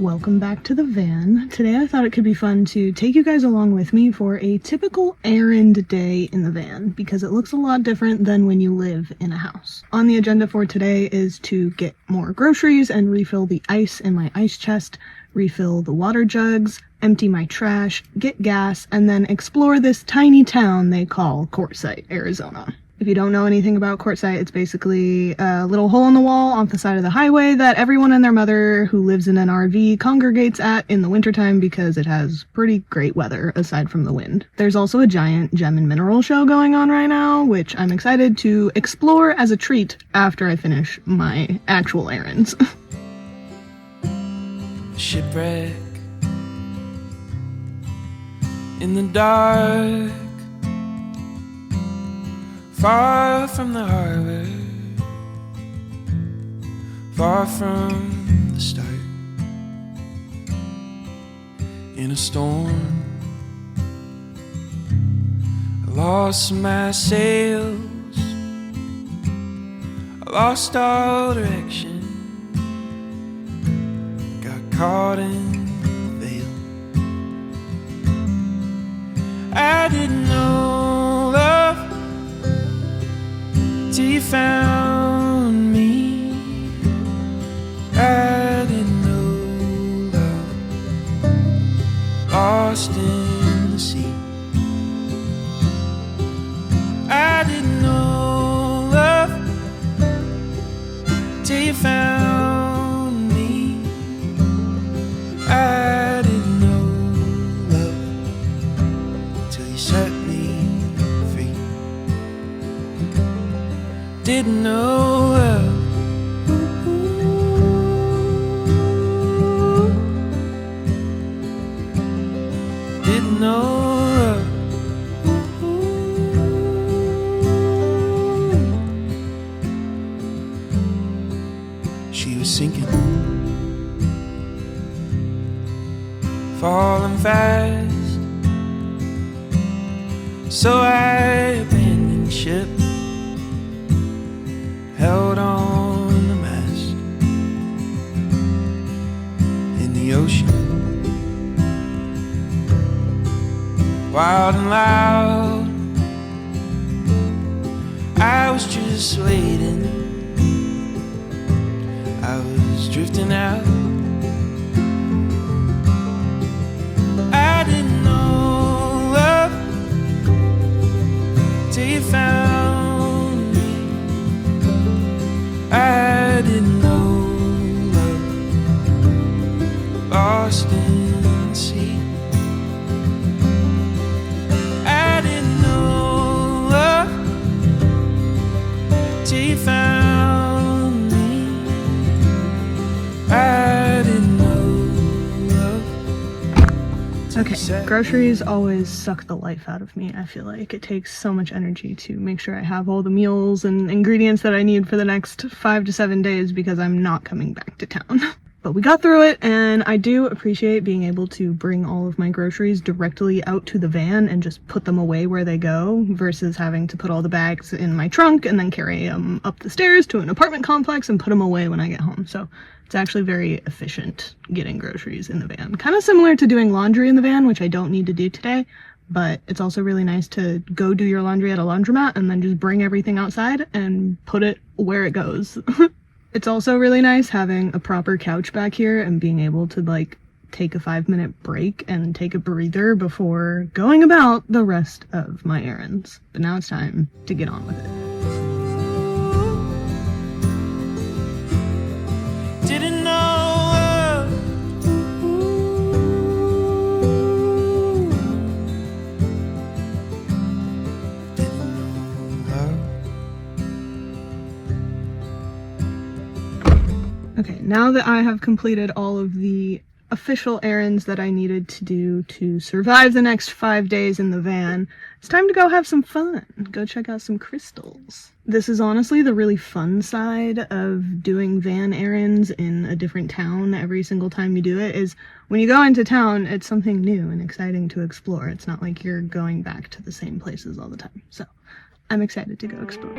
Welcome back to the van. Today I thought it could be fun to take you guys along with me for a typical errand day in the van, because it looks a lot different than when you live in a house. On the agenda for today is to get more groceries and refill the ice in my ice chest, refill the water jugs, empty my trash, get gas, and then explore this tiny town they call Quartzite, Arizona. If you don't know anything about Quartzite, it's basically a little hole in the wall off the side of the highway that everyone and their mother who lives in an RV congregates at in the wintertime because it has pretty great weather aside from the wind. There's also a giant gem and mineral show going on right now, which I'm excited to explore as a treat after I finish my actual errands. Shipwreck in the dark, far from the harbor, far from the start. In a storm, I lost my sails, I lost all direction, got caught in the veil. I didn't know love till you found me. I didn't know love, lost in the sea. I didn't know love till you found me. I didn't know love till you set me free. Didn't know love. Didn't know love. She was sinking, falling fast, so I abandoned ship, held on the mast. In the ocean, wild and loud, I was just waiting, I was drifting out. I didn't know love till you found me. I didn't know love, lost in the sea. I didn't know love till you found me. I didn't know love. Okay, groceries always suck the life out of me, I feel like. It takes so much energy to make sure I have all the meals and ingredients that I need for the next 5 to 7 days because I'm not coming back to town. But we got through it, and I do appreciate being able to bring all of my groceries directly out to the van and just put them away where they go, versus having to put all the bags in my trunk and then carry them up the stairs to an apartment complex and put them away when I get home. So it's actually very efficient getting groceries in the van. Kind of similar to doing laundry in the van, which I don't need to do today, but it's also really nice to go do your laundry at a laundromat and then just bring everything outside and put it where it goes. It's also really nice having a proper couch back here and being able to like take a 5-minute break and take a breather before going about the rest of my errands. But now it's time to get on with it. Didn't know love. Didn't know love. Okay, now that I have completed all of the official errands that I needed to do to survive the next 5 days in the van, it's time to go have some fun. Go check out some crystals. This is honestly the really fun side of doing van errands in a different town every single time you do it, is when you go into town, it's something new and exciting to explore. It's not like you're going back to the same places all the time. So I'm excited to go explore.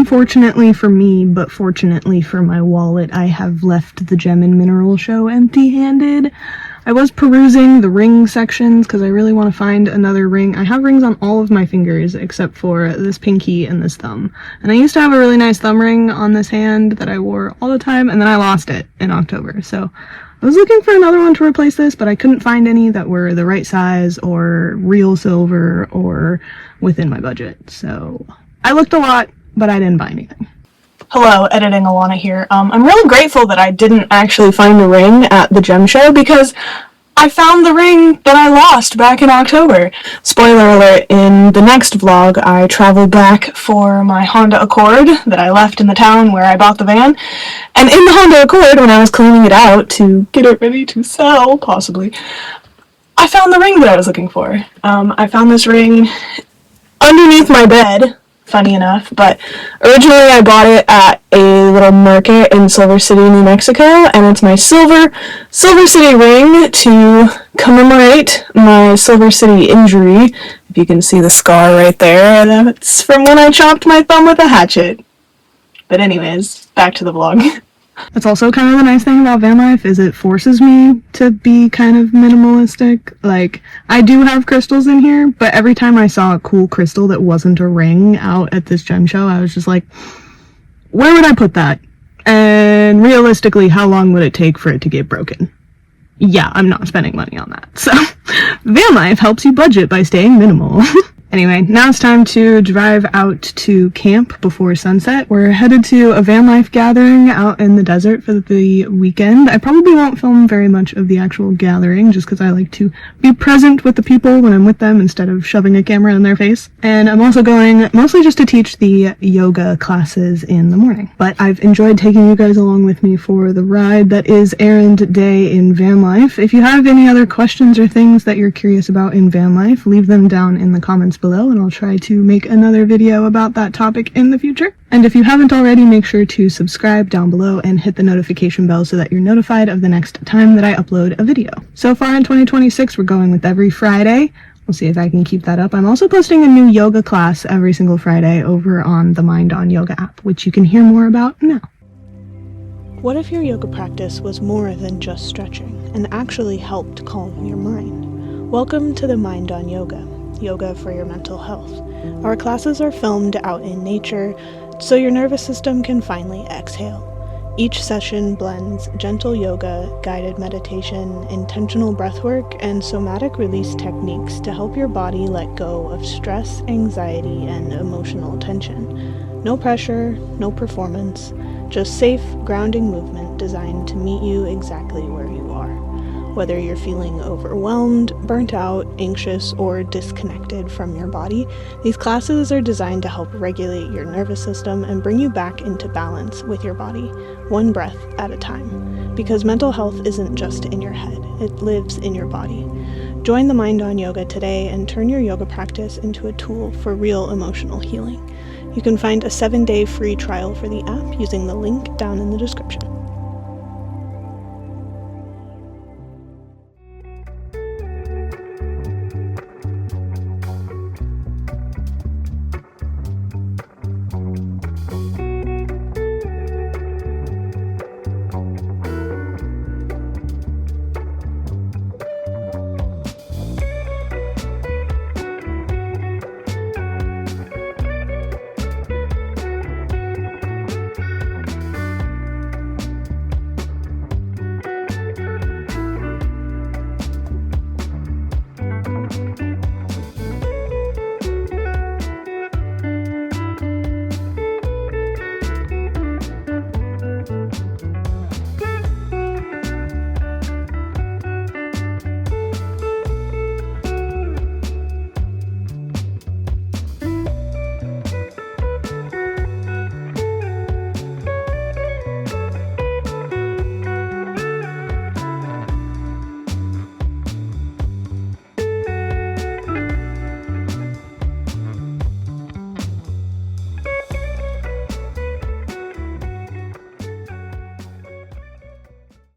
unfortunately for me, but fortunately for my wallet, I have left the Gem and Mineral show empty-handed. I was perusing the ring sections because I really want to find another ring. I have rings on all of my fingers except for this pinky and this thumb. And I used to have a really nice thumb ring on this hand that I wore all the time, and then I lost it in October. So I was looking for another one to replace this, but I couldn't find any that were the right size or real silver or within my budget. So I looked a lot, but I didn't buy anything. Hello, Editing Alana here. I'm really grateful that I didn't actually find a ring at the gem show because I found the ring that I lost back in October. Spoiler alert, in the next vlog I traveled back for my Honda Accord that I left in the town where I bought the van. And in the Honda Accord, when I was cleaning it out to get it ready to sell, possibly, I found the ring that I was looking for. I found this ring underneath my bed, funny enough, but originally I bought it at a little market in Silver City, New Mexico, and it's my Silver City ring to commemorate my Silver City injury. If you can see the scar right there, that's from when I chopped my thumb with a hatchet. But anyways, back to the vlog. That's also kind of the nice thing about van life, is it forces me to be kind of minimalistic. Like, I do have crystals in here, but every time I saw a cool crystal that wasn't a ring out at this gem show, I was just like, where would I put that? And realistically, how long would it take for it to get broken? Yeah, I'm not spending money on that. So, van life helps you budget by staying minimal. Anyway, now it's time to drive out to camp before sunset. We're headed to a van life gathering out in the desert for the weekend. I probably won't film very much of the actual gathering just because I like to be present with the people when I'm with them instead of shoving a camera in their face. And I'm also going mostly just to teach the yoga classes in the morning. But I've enjoyed taking you guys along with me for the ride that is errand day in van life. If you have any other questions or things that you're curious about in van life, leave them down in the comments below and I'll try to make another video about that topic in the future. And if you haven't already, make sure to subscribe down below and hit the notification bell so that you're notified of the next time that I upload a video. So far in 2026, we're going with every Friday. We'll see if I can keep that up. I'm also posting a new yoga class every single Friday over on the Mind on Yoga app, which you can hear more about now. What if your yoga practice was more than just stretching and actually helped calm your mind? Welcome to the Mind on Yoga. Yoga for your mental health. Our classes are filmed out in nature, so your nervous system can finally exhale. Each session blends gentle yoga, guided meditation, intentional breathwork, and somatic release techniques to help your body let go of stress, anxiety, and emotional tension. No pressure, no performance, just safe, grounding movement designed to meet you exactly where you are. Whether you're feeling overwhelmed, burnt out, anxious, or disconnected from your body, these classes are designed to help regulate your nervous system and bring you back into balance with your body, one breath at a time. Because mental health isn't just in your head, it lives in your body. Join the Mind on Yoga today and turn your yoga practice into a tool for real emotional healing. You can find a 7-day free trial for the app using the link down in the description.